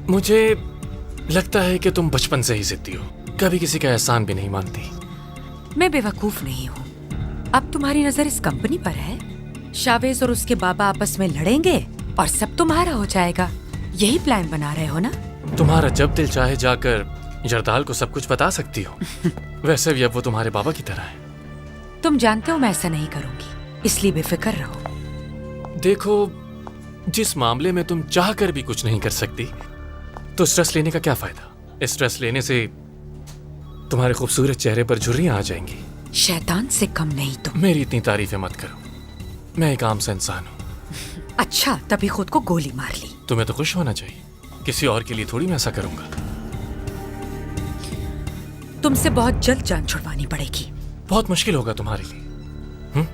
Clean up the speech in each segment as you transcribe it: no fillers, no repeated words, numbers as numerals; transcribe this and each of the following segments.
मुझे लगता है कि तुम बचपन से ही जिद्दी हो, कभी किसी का एहसान भी नहीं मानती। मैं बेवकूफ नहीं हूँ। अब तुम्हारी नजर इस कंपनी पर है। शावेज और उसके बाबा आपस में लड़ेंगे और सब तुम्हारा हो जाएगा। यही प्लान बना रहे हो ना? तुम्हारा जब दिल चाहे जाकर जरदाल को सब कुछ बता सकती हो। वैसे भी अब वो तुम्हारे बाबा की तरह है। तुम जानते हो मैं ऐसा नहीं करूंगी, इसलिए बेफिक्र रहो। देखो, जिस मामले में तुम चाह कर भी कुछ नहीं कर सकती, तो स्ट्रेस लेने का क्या फायदा? स्ट्रेस लेने से तुम्हारे खूबसूरत चेहरे पर झुर्रियां आ जाएंगी। शैतान से कम नहीं तुम। मेरी इतनी तारीफें मत करो, मैं एक आम सा इंसान हूँ। अच्छा, तभी खुद को गोली मार ली। तुम्हें तो खुश होना चाहिए, किसी और के लिए थोड़ी मैं ऐसा करूंगा। तुमसे बहुत जल्द जान छुड़वानी पड़ेगी। बहुत मुश्किल होगा तुम्हारे लिए,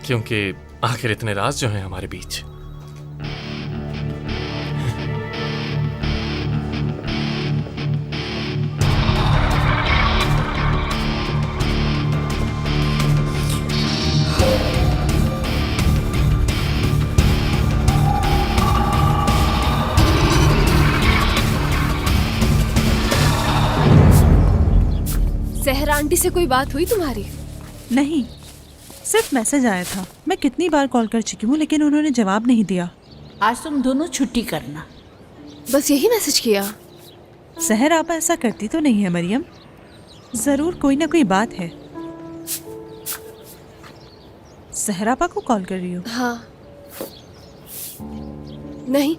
क्योंकि आखिर इतने राज जो हैं हमारे बीच। सहरा आंटी से कोई बात हुई तुम्हारी? नहीं, सिर्फ मैसेज आया था। मैं कितनी बार कॉल कर चुकी हूँ लेकिन उन्होंने जवाब नहीं दिया। आज तुम दोनों छुट्टी करना। बस यही मैसेज किया? सहर आपा ऐसा करती तो नहीं है मरियम, जरूर कोई ना कोई बात है। सहर आपा को कॉल कर रही हो? हाँ। नहीं,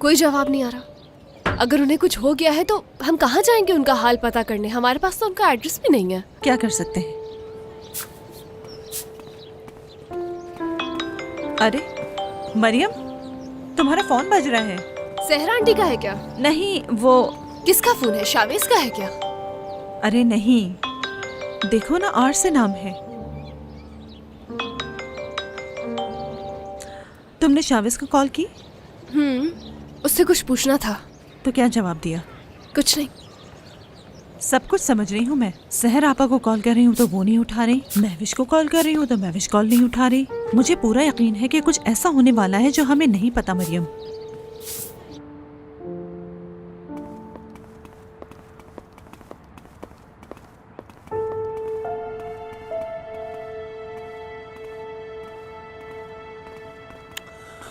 कोई जवाब नहीं आ रहा। अगर उन्हें कुछ हो गया है तो हम कहाँ जाएंगे उनका हाल पता करने? हमारे पास तो उनका एड्रेस भी नहीं है। क्या कर सकते हैं? अरे मरियम, तुम्हारा फोन बज रहा है। सहरा आंटी का है क्या? नहीं, वो किसका फोन है? शावेज का है क्या? अरे नहीं, देखो ना, आर से नाम है। तुमने शावेज को कॉल की? उससे कुछ पूछना था। तो क्या जवाब दिया? कुछ नहीं। सब कुछ समझ रही हूँ मैं। सहर आपा को कॉल कर रही हूँ तो वो नहीं उठा रही, महविश को कॉल कर रही हूँ तो महविश कॉल नहीं उठा रही। मुझे पूरा यकीन है कि कुछ ऐसा होने वाला है जो हमें नहीं पता मरियम।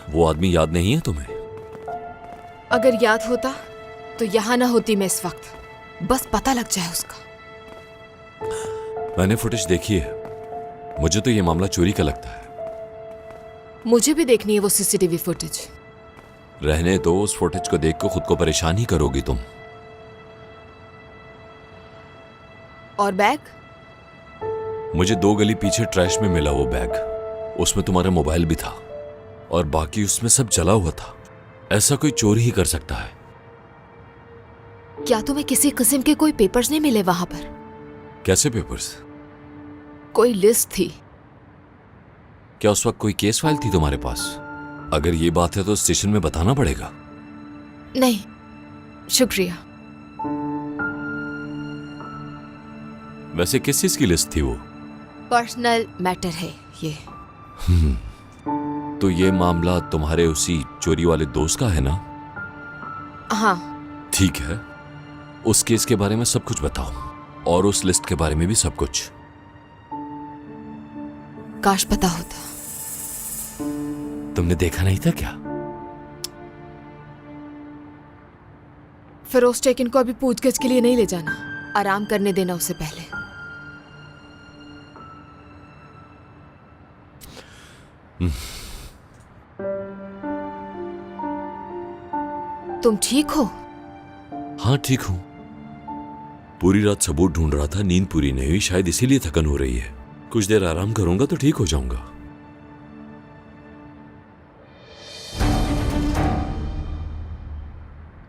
वो आदमी याद नहीं है तुम्हें? अगर याद होता तो यहाँ ना होती मैं इस वक्त। बस पता लग जाए उसका। मैंने फुटेज देखी है, मुझे तो ये मामला चोरी का लगता है। मुझे भी देखनी है वो सीसीटीवी फुटेज। रहने दो, उस फुटेज को देख कर खुद को परेशान ही करोगी तुम। और बैग? मुझे 2 गली पीछे ट्रैश में मिला वो बैग। उसमें तुम्हारा मोबाइल भी था और बाकी उसमें सब जला हुआ था। ऐसा कोई चोरी ही कर सकता है। क्या तुम्हें किसी किस्म के कोई पेपर्स नहीं मिले वहां पर? कैसे पेपर्स? कोई लिस्ट थी। क्या उस वक्त कोई केस फाइल थी तुम्हारे पास? अगर ये बात है तो स्टेशन में बताना पड़ेगा। नहीं, शुक्रिया। वैसे किस चीज की लिस्ट थी वो? पर्सनल मैटर है ये। तो ये मामला तुम्हारे उसी चोरी वाले दोस्त का है ना? हाँ। ठीक है, उस केस के बारे में सब कुछ बताओ और उस लिस्ट के बारे में भी सब कुछ। काश पता होता। तुमने देखा नहीं था क्या? फिरोज टेकिन को अभी पूछगिछ के लिए नहीं ले जाना। आराम करने देना उसे पहले। तुम ठीक हो? हाँ ठीक हूं। पूरी रात सबूत ढूंढ रहा था, नींद पूरी नहीं हुई, शायद इसीलिए थकन हो रही है। कुछ देर आराम करूंगा तो ठीक हो जाऊंगा।